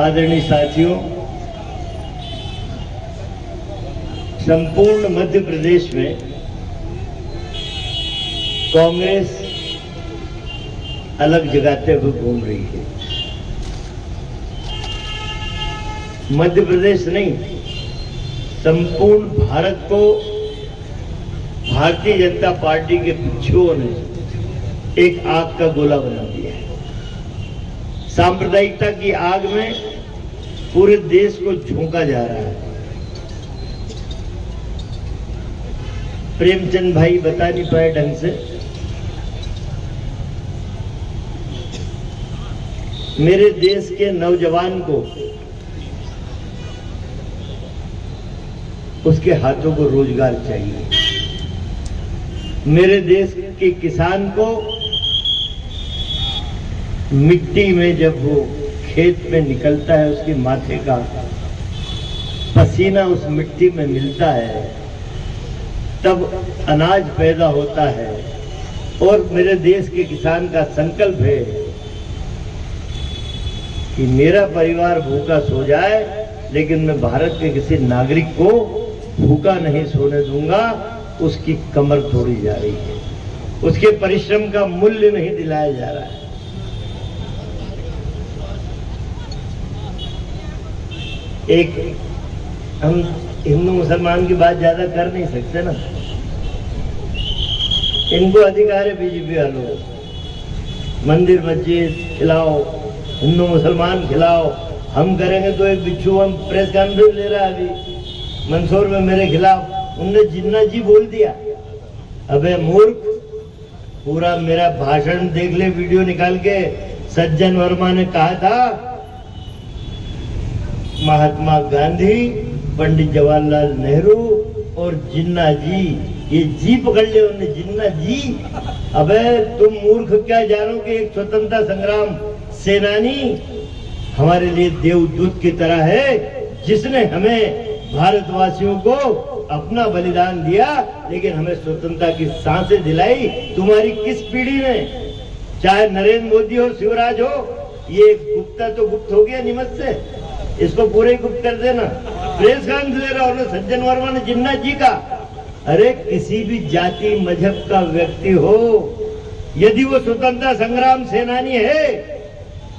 आदरणीय साथियों, संपूर्ण मध्य प्रदेश में कांग्रेस अलग जगाते हुए घूम रही है। मध्य प्रदेश नहीं, संपूर्ण भारत को भारतीय जनता पार्टी के भिक्षुओं ने एक आग का गोला बना दिया है। सांप्रदायिकता की आग में पूरे देश को झोंका जा रहा है। प्रेमचंद भाई बता नहीं पाए ढंग से। मेरे देश के नौजवान को उसके हाथों को रोजगार चाहिए। मेरे देश के किसान को मिट्टी में जब वो खेत में निकलता है, उसके माथे का पसीना उस मिट्टी में मिलता है, तब अनाज पैदा होता है। और मेरे देश के किसान का संकल्प है कि मेरा परिवार भूखा सो जाए, लेकिन मैं भारत के किसी नागरिक को भूखा नहीं सोने दूंगा। उसकी कमर तोड़ी जा रही है, उसके परिश्रम का मूल्य नहीं दिलाया जा रहा है। एक हम हिंदू मुसलमान की बात ज्यादा कर नहीं सकते ना, इनको अधिकार है बीजेपी वालों, मंदिर मस्जिद खिलाओ, हिंदू मुसलमान खिलाओ। हम करेंगे तो एक बिच्छू हम प्रेस कॉन्फ्रेंस ले रहा है अभी मंदसौर में मेरे खिलाफ, उनने जिन्ना जी बोल दिया। अबे मूर्ख, पूरा मेरा भाषण देख ले वीडियो निकाल के। सज्जन वर्मा ने कहा था महात्मा गांधी, पंडित जवाहरलाल नेहरू और जिन्ना जी, ये जी पकड़ ले उन्होंने, जिन्ना जी। अबे तुम मूर्ख क्या जानो कि एक स्वतंत्रता संग्राम सेनानी हमारे लिए देवदूत की तरह है, जिसने हमें भारतवासियों को अपना बलिदान दिया, लेकिन हमें स्वतंत्रता की सांसें दिलाई। तुम्हारी किस पीढ़ी ने, चाहे नरेंद्र मोदी हो, शिवराज हो, ये गुप्ता तो गुप्त हो गया निमत से, इसको पूरे गुप्त कर देना। प्रेस कॉन्फ्रेंस ले रहा हो, सज्जन वर्मा ने जिन्ना जी का। अरे किसी भी जाति मजहब का व्यक्ति हो, यदि वो स्वतंत्रता संग्राम सेनानी है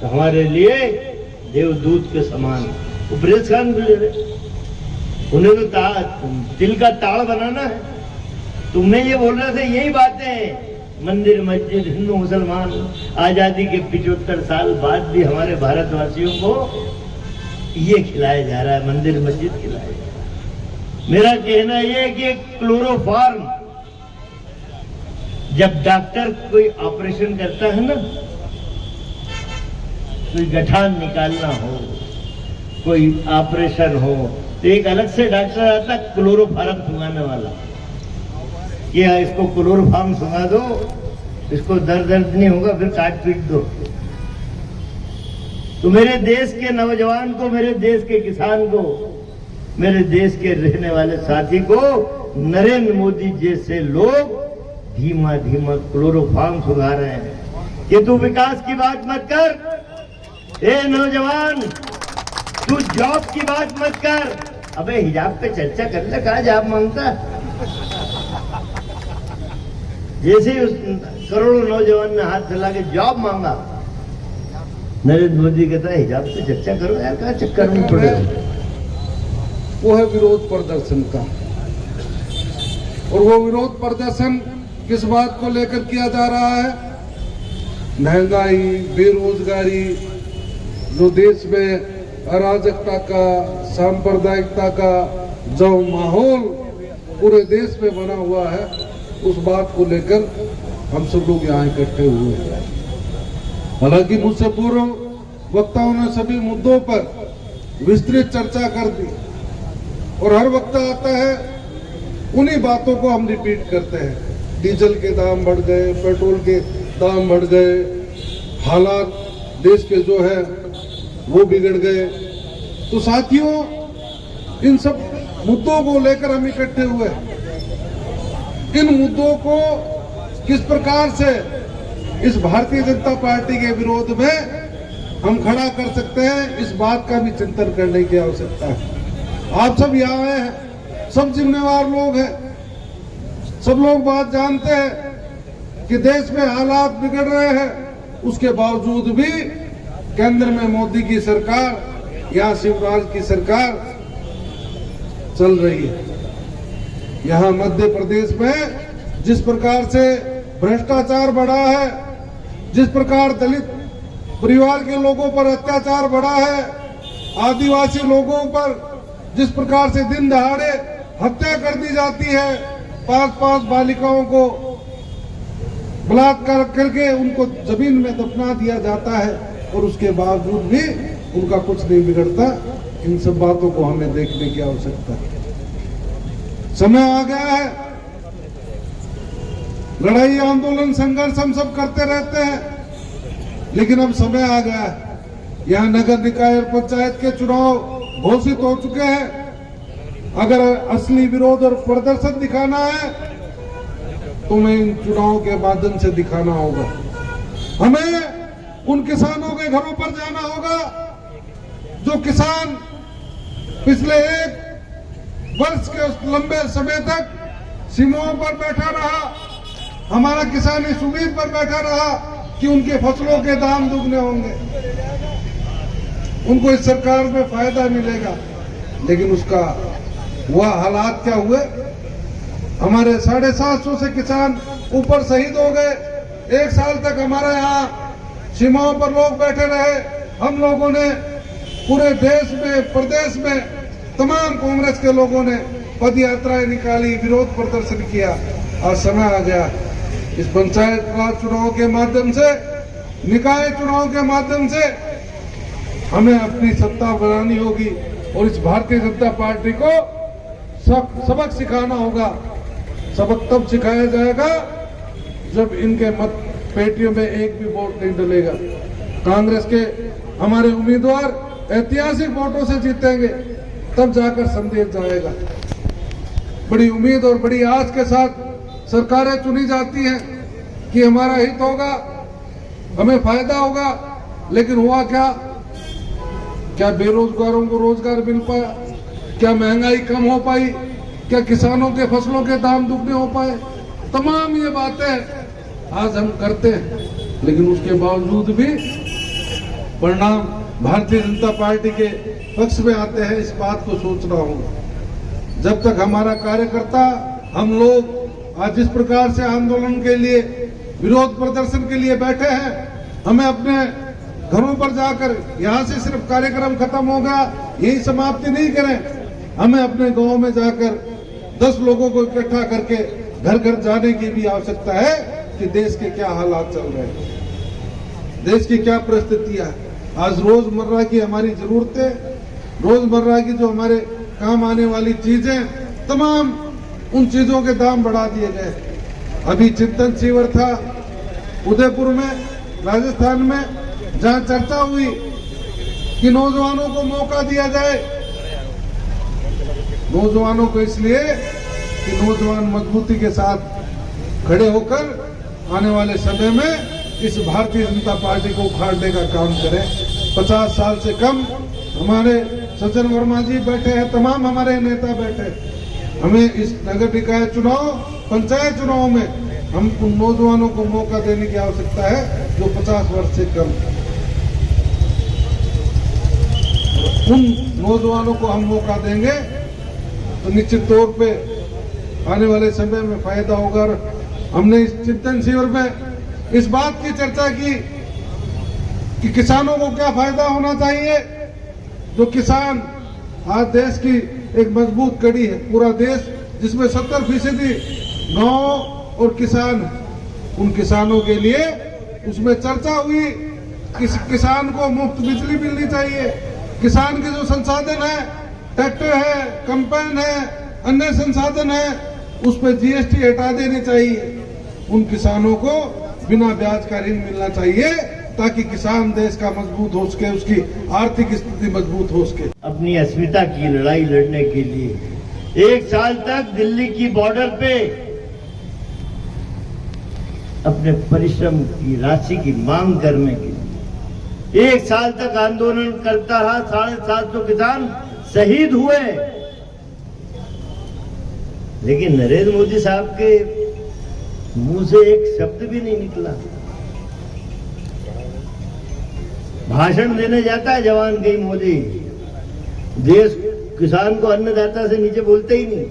तो हमारे लिए देवदूत के समान। वो प्रेस कॉन्फ्रेंस ले रहे, उन्हें तो दिल का ताड़ बनाना है। तुम्हें ये बोल रहे थे, यही बातें, मंदिर मस्जिद हिंदू मुसलमान, आजादी के 75 साल बाद भी हमारे भारतवासियों को ये खिलाया जा रहा है, मंदिर मस्जिद खिलाया जा रहा है। मेरा कहना यह है कि क्लोरोफॉर्म, जब डॉक्टर कोई ऑपरेशन करता है ना, कोई गठान निकालना हो, कोई ऑपरेशन हो, तो एक अलग से डॉक्टर आता है क्लोरोफॉर्म सुंघाने वाला। ये इसको क्लोरोफॉर्म सुंघा दो, इसको दर्द नहीं होगा, फिर काट पीट दो। तो मेरे देश के नौजवान को, मेरे देश के किसान को, मेरे देश के रहने वाले साथी को नरेंद्र मोदी जैसे लोग धीमा धीमा क्लोरोफॉर्म सुंघा रहे हैं कि तू विकास की बात मत कर, ए नौजवान तू जॉब की बात मत कर। अबे हिजाब पे चर्चा कर ले, कहा जॉब मांगता। जैसे उस करोड़ों नौजवान ने हाथ फैला के जॉब मांगा, नरेंद्र मोदी कहता है हिजाब से चर्चा करो यार, क्या चक्कर में पड़े हो। वो है विरोध प्रदर्शन का। और वो विरोध प्रदर्शन किस बात को लेकर किया जा रहा है? महंगाई, बेरोजगारी, जो देश में अराजकता का, सांप्रदायिकता का जो माहौल पूरे देश में बना हुआ है, उस बात को लेकर हम सब लोग यहाँ इकट्ठे हुए हैं। हालांकि मुझसे पूर्व वक्ताओं ने सभी मुद्दों पर विस्तृत चर्चा कर दी और हर वक्ता आता है उन्हीं बातों को हम रिपीट करते हैं। डीजल के दाम बढ़ गए, पेट्रोल के दाम बढ़ गए, हालात देश के जो है वो बिगड़ गए। तो साथियों, इन सब मुद्दों को लेकर हम इकट्ठे हुए। इन मुद्दों को किस प्रकार से इस भारतीय जनता पार्टी के विरोध में हम खड़ा कर सकते हैं, इस बात का भी चिंतन करने की आवश्यकता है। आप सब यहाँ आए हैं, सब जिम्मेवार लोग हैं, सब लोग बात जानते हैं कि देश में हालात बिगड़ रहे हैं, उसके बावजूद भी केंद्र में मोदी की सरकार, यहाँ शिवराज की सरकार चल रही है। यहाँ मध्य प्रदेश में जिस प्रकार से भ्रष्टाचार बढ़ा है, जिस प्रकार दलित परिवार के लोगों पर अत्याचार बढ़ा है, आदिवासी लोगों पर जिस प्रकार से दिन दहाड़े हत्या कर दी जाती है, 5-5 बालिकाओं को बलात्कार करके उनको जमीन में दफना दिया जाता है और उसके बावजूद भी उनका कुछ नहीं बिगड़ता। इन सब बातों को हमें देखने की आवश्यकता है। समय आ गया है, लड़ाई, आंदोलन, संघर्ष हम सब करते रहते हैं, लेकिन अब समय आ गया है। यहाँ नगर निकाय और पंचायत के चुनाव घोषित हो चुके हैं। अगर असली विरोध और प्रदर्शन दिखाना है तो हमें इन चुनावों के माध्यम से दिखाना होगा। हमें उन किसानों के घरों पर जाना होगा जो किसान पिछले 1 वर्ष के लंबे समय तक सीमाओं पर बैठा रहा। हमारा किसान इस उम्मीद पर बैठा रहा कि उनके फसलों के दाम दुगने होंगे, उनको इस सरकार में फायदा मिलेगा, लेकिन उसका वह हालात क्या हुए? हमारे 750 से किसान ऊपर शहीद हो गए। 1 साल तक हमारे यहाँ सीमाओं पर लोग बैठे रहे। हम लोगों ने पूरे देश में, प्रदेश में तमाम कांग्रेस के लोगों ने पद यात्राएं निकाली, विरोध प्रदर्शन किया। आज समय आ गया इस पंचायत राज चुनाव के माध्यम से, निकाय चुनाव के माध्यम से हमें अपनी सत्ता बनानी होगी और इस भारतीय जनता पार्टी को सबक सिखाना होगा। सबक तब सिखाया जाएगा जब इनके मत पेटियों में एक भी वोट नहीं डलेगा। कांग्रेस के हमारे उम्मीदवार ऐतिहासिक वोटों से जीतेंगे, तब जाकर संदेश जाएगा। बड़ी उम्मीद और बड़ी आस के साथ सरकारें चुनी जाती हैं कि हमारा हित होगा, हमें फायदा होगा, लेकिन हुआ क्या? क्या बेरोजगारों को रोजगार मिल पाया? क्या महंगाई कम हो पाई? क्या किसानों के फसलों के दाम दुगने हो पाए? तमाम ये बातें आज हम करते हैं, लेकिन उसके बावजूद भी परिणाम भारतीय जनता पार्टी के पक्ष में आते हैं। इस बात को सोचना होगा। जब तक हमारा कार्यकर्ता, हम लोग आज जिस प्रकार से आंदोलन के लिए, विरोध प्रदर्शन के लिए बैठे हैं, हमें अपने घरों पर जाकर यहाँ से सिर्फ कार्यक्रम खत्म हो गया यही समाप्ति नहीं करें। हमें अपने गांव में जाकर 10 लोगों को इकट्ठा करके घर घर जाने की भी आवश्यकता है कि देश के क्या हालात चल रहे हैं, देश की क्या परिस्थितियां। आज रोजमर्रा की हमारी जरूरतें, रोजमर्रा की जो हमारे काम आने वाली चीजें, तमाम उन चीजों के दाम बढ़ा दिए गए। अभी चिंतन शिविर था उदयपुर में, राजस्थान में, जहां चर्चा हुई कि नौजवानों को मौका दिया जाए। नौजवानों को इसलिए कि नौजवान मजबूती के साथ खड़े होकर आने वाले समय में इस भारतीय जनता पार्टी को उखाड़ने का काम करें। 50 साल से कम हमारे सज्जन वर्मा जी बैठे हैं, तमाम हमारे नेता बैठे। हमें इस नगर निकाय चुनाव, पंचायत चुनाव में हम उन नौजवानों को मौका देने की आवश्यकता है जो 50 वर्ष से कम। उन नौजवानों को हम मौका देंगे तो निश्चित तौर पे आने वाले समय में फायदा होगा। और हमने इस चिंतन शिविर में इस बात की चर्चा की कि किसानों को क्या फायदा होना चाहिए। जो किसान आज देश की एक मजबूत कड़ी है, पूरा देश जिसमें 70% गांव और किसान, उन किसानों के लिए उसमें चर्चा हुई कि किसान को मुफ्त बिजली मिलनी चाहिए, किसान के जो संसाधन है, ट्रैक्टर है, कंबाइन है, अन्य संसाधन है, उस पर जीएसटी हटा देनी चाहिए। उन किसानों को बिना ब्याज का ऋण मिलना चाहिए ताकि किसान देश का मजबूत हो सके, उसकी आर्थिक स्थिति मजबूत हो सके। अपनी अस्मिता की लड़ाई लड़ने के लिए 1 साल तक दिल्ली की बॉर्डर पे अपने परिश्रम की राशि की मांग करने के लिए 1 साल तक आंदोलन करता रहा। 750 किसान शहीद हुए, लेकिन नरेंद्र मोदी साहब के मुंह से एक शब्द भी नहीं निकला। भाषण देने जाता है जवान कहीं मोदी, देश किसान को अन्नदाता से नीचे बोलते ही नहीं।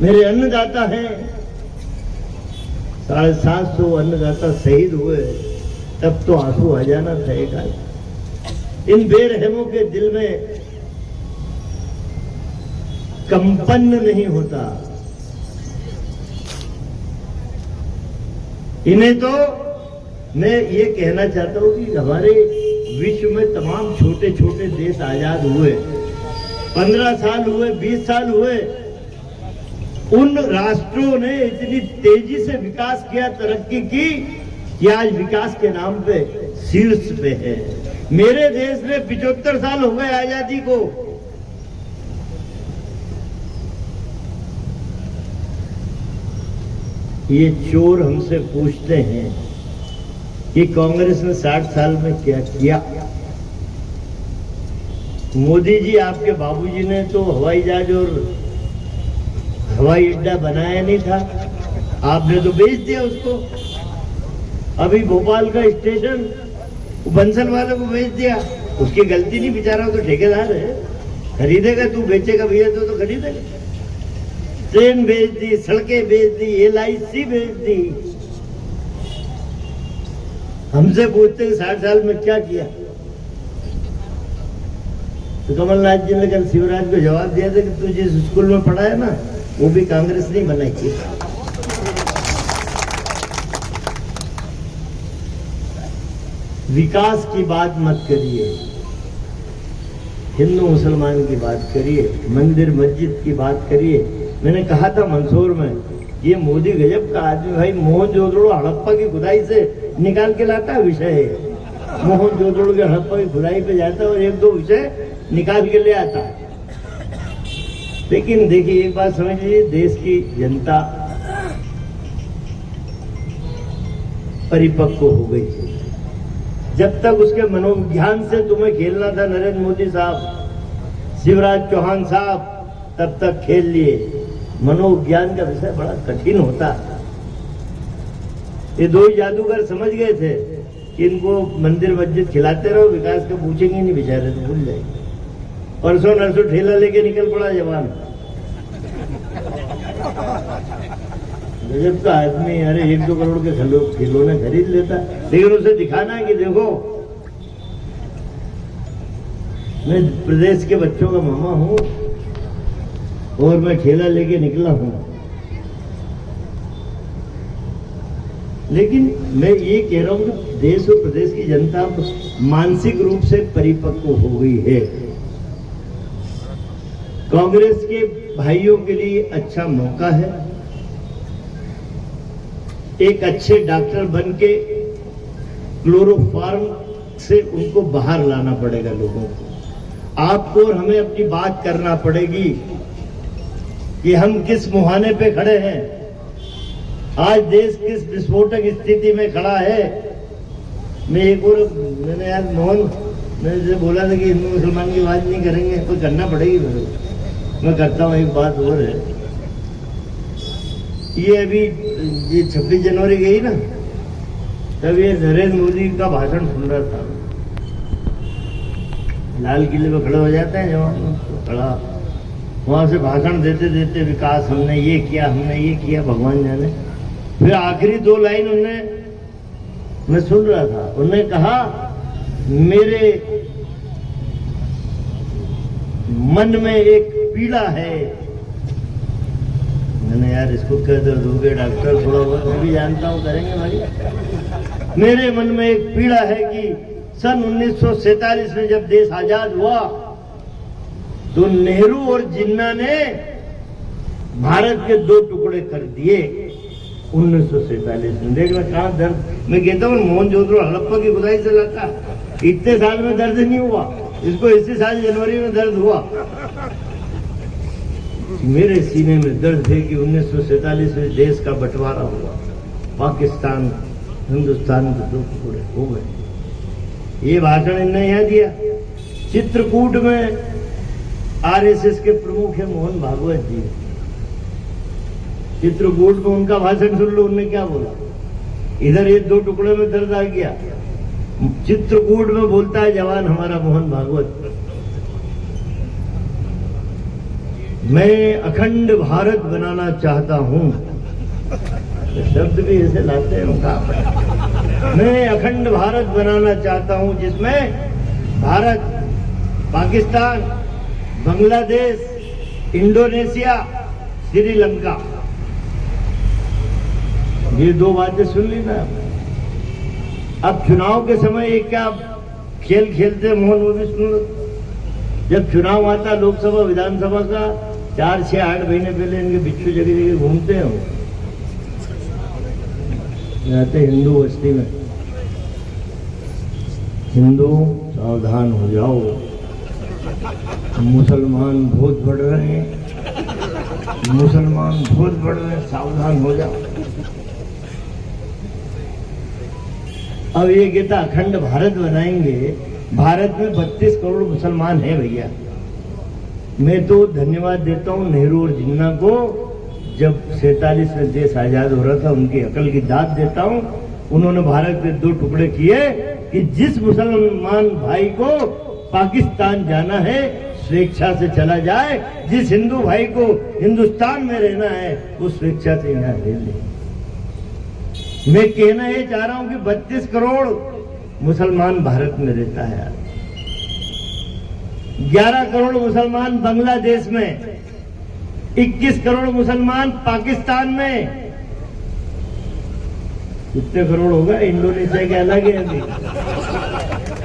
मेरे अन्नदाता हैं, 750 अन्नदाता शहीद हुए, तब तो आंसू आ जाना था। इन बेरहमों के दिल में कंपन नहीं होता। इन्हें तो मैं ये कहना चाहता हूं कि हमारे विश्व में तमाम छोटे छोटे देश आजाद हुए, 15 साल हुए, 20 साल हुए, उन राष्ट्रों ने इतनी तेजी से विकास किया, तरक्की की कि आज विकास के नाम पे शीर्ष पे है। मेरे देश में 75 साल हो गए आजादी को। ये चोर हमसे पूछते हैं कि कांग्रेस ने 60 साल में क्या किया। मोदी जी, आपके बाबूजी ने तो हवाई जहाज और हवाई अड्डा बनाया नहीं था, आपने तो बेच दिया उसको। अभी भोपाल का स्टेशन बंसल वाले को बेच दिया, उसकी गलती नहीं, बेचारा तो ठेकेदार है, खरीदेगा, तू बेचेगा भैया तो खरीदेगा। ट्रेन बेच दी, सड़कें बेच दी, LIC बेच दी। हमसे पूछते हैं 60 साल में क्या किया। तो कमलनाथ जी ने कल शिवराज को जवाब दिया था कि तू जिस स्कूल में पढ़ा है ना, वो भी कांग्रेस नहीं बनाई थी। विकास की बात मत करिए, हिंदू मुसलमान की बात करिए, मंदिर मस्जिद की बात करिए। मैंने कहा था मंदसौर में, ये मोदी गजब का आदमी भाई, मोहनजोदड़ो हड़प्पा की खुदाई से निकाल के लाता है विषय। मोहनजोदड़ो के हड़प्पा की खुदाई पे जाता है और 1-2 विषय निकाल के ले आता है। लेकिन देखिए, एक बात समझ लीजिए, देश की जनता परिपक्व हो गई है। जब तक उसके मनोविज्ञान से तुम्हें खेलना था नरेंद्र मोदी साहब, शिवराज चौहान साहब, तब तक खेल लिए। मनोविज्ञान का विषय बड़ा कठिन होता है। ये 2 जादूगर समझ गए थे कि इनको मंदिर मस्जिद खिलाते रहो, विकास का पूछेंगे नहीं, बेचारे तो भूल जाएंगे। परसों नरसों ठेला लेके निकल पड़ा जवान, गजब का आदमी। अरे 1-2 करोड़ के खिलौने खरीद लेता, लेकिन उसे दिखाना है कि देखो मैं प्रदेश के बच्चों का मामा हूं और मैं ठेला लेके निकला हूं। लेकिन मैं ये कह रहा हूं कि देश और प्रदेश की जनता मानसिक रूप से परिपक्व हो गई है। कांग्रेस के भाइयों के लिए अच्छा मौका है। एक अच्छे डॉक्टर बन के क्लोरोफार्म से उनको बाहर लाना पड़ेगा लोगों को। आपको और हमें अपनी बात करना पड़ेगी कि हम किस मुहाने पे खड़े हैं, आज देश किस विस्फोटक स्थिति में खड़ा है। मैंने यार मैंने बोला था कि हिंदू मुसलमान की बात नहीं करेंगे, कोई करना पड़ेगी मेरे को। मैं करता हूँ। एक बात और है, ये अभी ये 26 जनवरी गई ना, तब ये नरेंद्र मोदी का भाषण सुन रहा था। लाल किले पे खड़े हो जाते हैं जवान, खड़ा वहां से भाषण देते देते विकास हमने ये किया भगवान जाने। फिर आखिरी 2 लाइन मैं सुन रहा था, उन्होंने कहा मेरे मन में एक पीड़ा है। मैंने यार इसको क्या दर्द हो गया डॉक्टर, थोड़ा बहुत मैं भी जानता हूँ, करेंगे भाई। मेरे मन में एक पीड़ा है कि सन 1947 में जब देश आजाद हुआ तो नेहरू और जिन्ना ने भारत के 2 टुकड़े कर दिए 1947 में। देखना कहाँ दर्द, मैं कहता हूँ मोहनजोदड़ो हड़प्पा की खुदाई से लगा, इतने साल में दर्द नहीं हुआ, इसको इसी साल जनवरी में दर्द हुआ। मेरे सीने में दर्द है कि 1947 में देश का बंटवारा हुआ, पाकिस्तान हिंदुस्तान के 2 टुकड़े हो गए। ये भाषण इन्होंने यहाँ दिया। चित्रकूट में आरएसएस के प्रमुख है मोहन भागवत जी। चित्रकूट में उनका भाषण सुन लो, उन्होंने क्या बोला। इधर ये 2 टुकड़े में दर्द आ गया। चित्रकूट में बोलता है जवान हमारा मोहन भागवत, मैं अखंड भारत बनाना चाहता हूं। शब्द भी ऐसे लाते हैं उनका। मैं अखंड भारत बनाना चाहता हूं जिसमें भारत, पाकिस्तान, बांग्लादेश, इंडोनेशिया, श्रीलंका, ये 2 बातें सुन ली ना। अब चुनाव के समय ये क्या खेल खेलते मोहन, वो भी सुन लो। जब चुनाव आता लोकसभा विधानसभा का 4, 6, 8 महीने पहले इनके बिच्छू जगह जगह घूमते हैं, जाते हिंदू बस्ती में, हिंदू सावधान हो जाओ, मुसलमान बहुत बढ़ रहे हैं, मुसलमान बहुत बढ़ रहे हैं, सावधान हो जाओ। अब ये कहता अखंड भारत बनाएंगे। भारत में 32 करोड़ मुसलमान हैं भैया। मैं तो धन्यवाद देता हूं नेहरू और जिन्ना को, जब 47 में देश आजाद हो रहा था उनकी अकल की दाद देता हूं। उन्होंने भारत के 2 टुकड़े किए कि जिस मुसलमान भाई को पाकिस्तान जाना है स्वेच्छा से चला जाए, जिस हिंदू भाई को हिंदुस्तान में रहना है वो स्वेच्छा से यहाँ रह ले। मैं कहना ये चाह रहा हूं कि 32 करोड़ मुसलमान भारत में रहता है, 11 करोड़ मुसलमान बांग्लादेश में, 21 करोड़ मुसलमान पाकिस्तान में, कितने करोड़ होगा इंडोनेशिया के अलग है।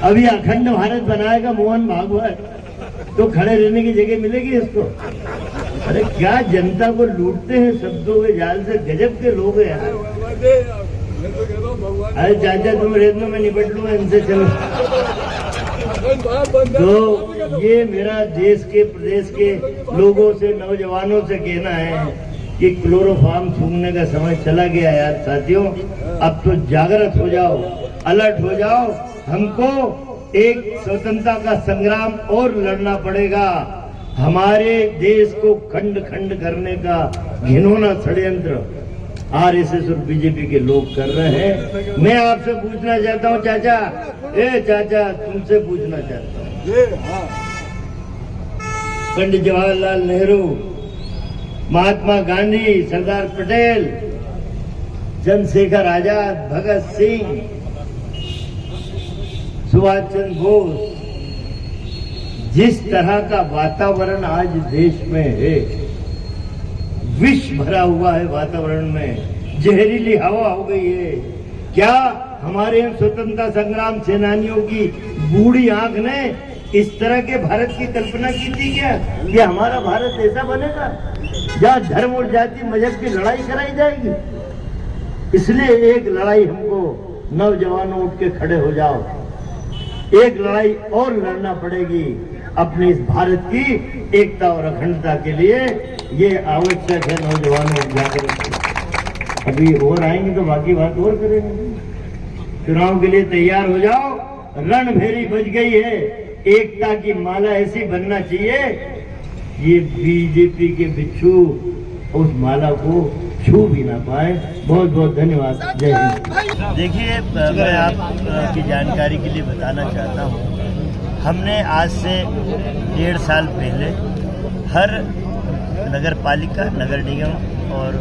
अभी अखंड भारत बनाएगा मोहन भागवत, तो खड़े रहने की जगह मिलेगी इसको। अरे क्या जनता को लूटते हैं शब्दों के जाल से, गजब के लोग हैं यार। अरे चाचा तुम रेत में निपट लूंगा इनसे, चलो। तो ये मेरा देश के प्रदेश के लोगों से, नौजवानों से कहना है कि क्लोरोफार्म सूंघने का समय चला गया यार साथियों। अब तो जागृत हो जाओ, अलर्ट हो जाओ। हमको एक स्वतंत्रता का संग्राम और लड़ना पड़ेगा। हमारे देश को खंड खंड करने का घिनौना षड्यंत्र आरएसएस और बीजेपी के लोग कर रहे हैं। मैं आपसे पूछना चाहता हूं चाचा, चाचा तुमसे पूछना चाहता हूं, पंडित जवाहरलाल नेहरू, महात्मा गांधी, सरदार पटेल, चंद्रशेखर आजाद, भगत सिंह, सुभाष चंद्र बोस, जिस तरह का वातावरण आज देश में है, विष भरा हुआ है वातावरण में, जहरीली हवा हो गई है। क्या हमारे स्वतंत्रता संग्राम सेनानियों की बूढ़ी आंख ने इस तरह के भारत की कल्पना की थी क्या कि हमारा भारत ऐसा बनेगा जहाँ धर्म और जाति मजहब की लड़ाई कराई जाएगी? इसलिए एक लड़ाई हमको नौजवानों उठ के खड़े हो जाओ, एक लड़ाई और लड़ना पड़ेगी अपनी इस भारत की एकता और अखंडता के लिए। ये आवश्यक है नौजवानों जागरूक। अभी और आएंगे तो बाकी बात और करेंगे। चुनाव के लिए तैयार हो जाओ, रणभेरी बज गई है। एकता की माला ऐसी बनना चाहिए, ये बीजेपी के बिच्छू उस माला को छू भी ना पाए। बहुत बहुत धन्यवाद। जय हिंद। देखिए, मैं आपकी जानकारी के लिए बताना चाहता हूँ, हमने आज से 1.5 साल पहले हर नगर पालिका, नगर निगम और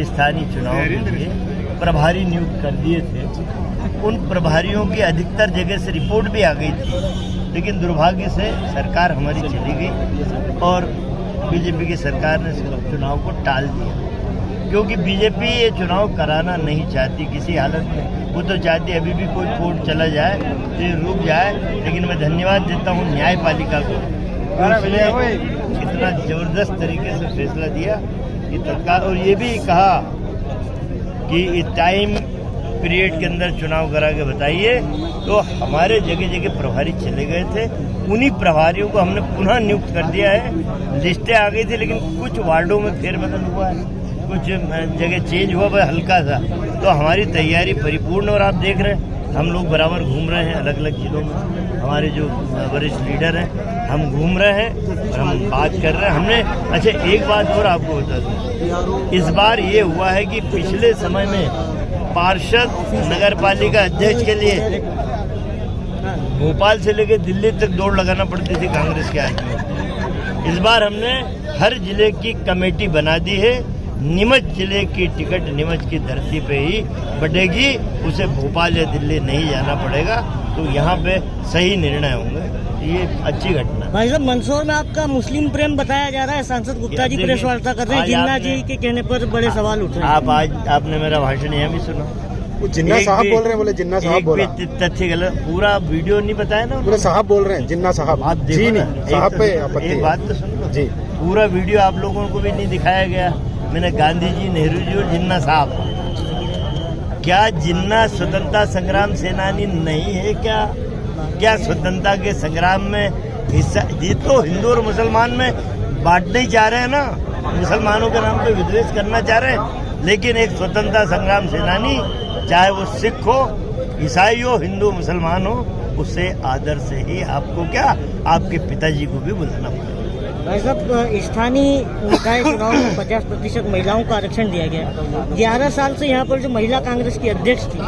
स्थानीय चुनाव के लिए प्रभारी नियुक्त कर दिए थे। उन प्रभारियों की अधिकतर जगह से रिपोर्ट भी आ गई थी, लेकिन दुर्भाग्य से सरकार हमारी चली गई और बीजेपी की सरकार ने चुनाव को टाल दिया, क्योंकि बीजेपी ये चुनाव कराना नहीं चाहती किसी हालत में। वो तो चाहती अभी भी कोई कोर्ट चला जाए तो ये रुक जाए, लेकिन मैं धन्यवाद देता हूँ न्यायपालिका को, उसने इतना ज़बरदस्त तरीके से फैसला दिया कि तत्काल, और ये भी कहा कि इस टाइम पीरियड के अंदर चुनाव करा के बताइए। तो हमारे जगह जगह प्रभारी चले गए थे, उन्हीं प्रभारियों को हमने पुनः नियुक्त कर दिया है। लिस्टें आ गई थी, लेकिन कुछ वार्डों में फेरबदल हुआ है, कुछ जगह चेंज हुआ है हल्का सा। तो हमारी तैयारी परिपूर्ण, और आप देख रहे हैं हम लोग बराबर घूम रहे हैं अलग अलग जिलों में। हमारे जो वरिष्ठ लीडर हैं हम घूम रहे हैं और हम बात कर रहे हैं। हमने अच्छा एक बात और आपको बता दूं, इस बार ये हुआ है कि पिछले समय में पार्षद, नगर पालिका अध्यक्ष के लिए भोपाल से लेकर दिल्ली तक दौड़ लगाना पड़ती थी कांग्रेस के आदमी। इस बार हमने हर जिले की कमेटी बना दी है। नीमच जिले की टिकट नीमच की धरती पे ही बढ़ेगी, उसे भोपाल या दिल्ली नहीं जाना पड़ेगा। तो यहाँ पे सही निर्णय होंगे, ये अच्छी घटना। भाई साहब, मंदसौर में आपका मुस्लिम प्रेम बताया जा रहा है, सांसद गुप्ता जी प्रेस वार्ता कर रहे हैं, जिन्ना जी के कहने पर बड़े सवाल उठ रहे हैं। आज आपने मेरा भाषण यहाँ भी सुना, जिन्ना साहब बोल रहे हैं, बोले जिन्ना साहब बोला, तथ्य गलत, पूरा वीडियो नहीं बताया ना, पूरे साहब बोल रहे हैं, जिन्ना साहब। आप जी नहीं, साहब पे आपत्ति है। एक बात तो सुन लो जी, पूरा वीडियो आप लोगों को भी नहीं दिखाया गया। मैंने गांधी जी, नेहरू जी और जिन्ना साहब, क्या जिन्ना स्वतंत्रता संग्राम सेनानी नहीं है? क्या स्वतंत्रता के संग्राम में हिस्सा? ये तो हिंदू और मुसलमान में बांटना ही चाह रहे हैं ना, मुसलमानों के नाम पे विद्वेष करना चाह रहे हैं। लेकिन एक स्वतंत्रता संग्राम सेनानी, चाहे वो सिख हो, ईसाई हो, हिंदू मुसलमान हो, उससे आदर से ही आपको क्या, आपके पिताजी को भी बुलाना पड़ेगा। भाई साहब, स्थानीय निकाय चुनाव में 50% महिलाओं का आरक्षण दिया गया। 11 साल से यहाँ पर जो महिला कांग्रेस की अध्यक्ष थी,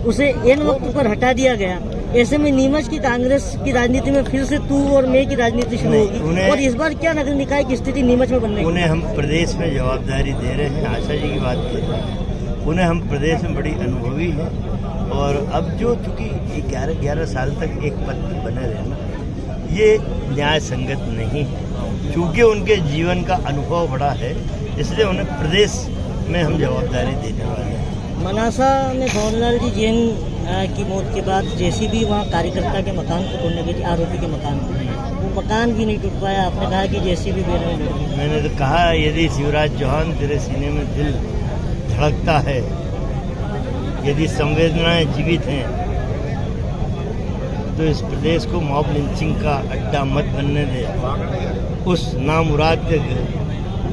उसे एन वक्त पर हटा दिया गया। ऐसे में नीमच की कांग्रेस की राजनीति में फिर से तू और मैं की राजनीति शुरू होगी, और इस बार क्या नगर निकाय की स्थिति नीमच में बनने? उन्हें हम प्रदेश में जवाबदारी दे रहे हैं, आशा जी की बात कर रहे हैं। उन्हें हम प्रदेश में बड़ी अनुभवी है, और अब जो चूँकि 11 साल तक एक पद पर बने रहना ये न्याय संगत नहीं है। चूँकि उनके जीवन का अनुभव बड़ा है, इसलिए उन्हें प्रदेश में हम जवाबदारी देने वाले हैं। मनासा में भंवरलाल जी जैन की मौत के बाद जेसीबी वहाँ कार्यकर्ता के मकान को तोड़ने गई थी, आरोपी के मकान को, वो मकान भी नहीं टूट पाया। आपने कहा कि जेसीबी बेरहम लड़ गई। मैंने तो कहा, यदि शिवराज चौहान तेरे सीने में दिल धड़कता है, यदि संवेदनाएं जीवित हैं, तो इस प्रदेश को मॉब लिंचिंग का अड्डा मत बनने दे। उस नामुराद के घर,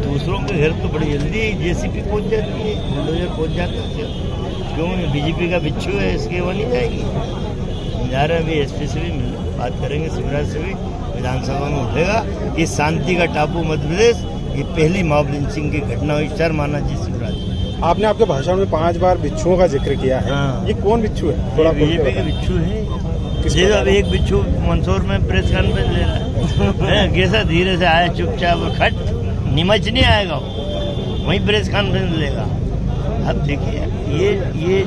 दूसरों के घर तो बड़ी जल्दी जेसीबी पहुंच जाती है, बुलडोजर पहुंच जाता है। क्यों? बीजेपी का बिच्छू है, इसके वो नहीं जाएगी। हम जा रहे हैं अभी एसपी से भी मिलने, बात करेंगे, शिवराज से भी, विधानसभा में उठेगा। इस शांति का टापू मध्य प्रदेश, ये पहली मॉब लिंचिंग की घटना हुई। शर्माना जी शिवराज। आपने आपके भाषण में 5 बार बिच्छुओं का जिक्र किया है। हाँ। ये कौन बिच्छू है? थोड़ा बीजेपी के बिच्छू है। अब एक बिच्छू मंदसौर में प्रेस कॉन्फ्रेंस ले रहा है, कैसा धीरे से आया चुपचाप, खट नीमच नहीं आएगा, वहीं प्रेस कॉन्फ्रेंस लेगा। अब देखिए, ये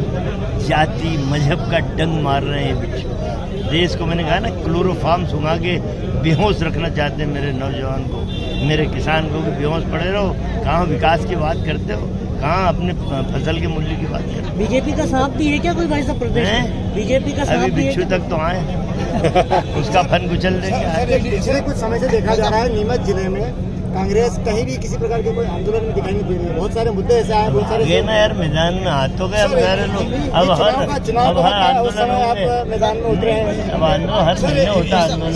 जाति मजहब का डंग मार रहे हैं बिच्छू। देश को, मैंने कहा ना, क्लोरोफार्म सुंघा के बेहोश रखना चाहते हैं मेरे नौजवान को, मेरे किसान को, भी बेहोश पड़े रहो। कहाँ विकास की बात करते हो, कहाँ अपने फसल के मूल्य की बात करते हो? बीजेपी का सांप भी है क्या कोई भाई साहब प्रदेश में? बीजेपी का सांप अभी भी है? बिच्छू तक तो आए उसका फन कुचल देंगे। पिछले कुछ समय से देखा जा रहा है नीमच जिले में कांग्रेस कहीं भी किसी प्रकार के कोई आंदोलन में दिखाई नहीं दे रही है। बहुत सारे मुद्दे ऐसे आए, बहुत सारे ना यार, मैदान में हाथ तो गए अब सारे लोग। अब हर आंदोलन आप मैदान में उतरे हैं, अब हर महीने होता आंदोलन।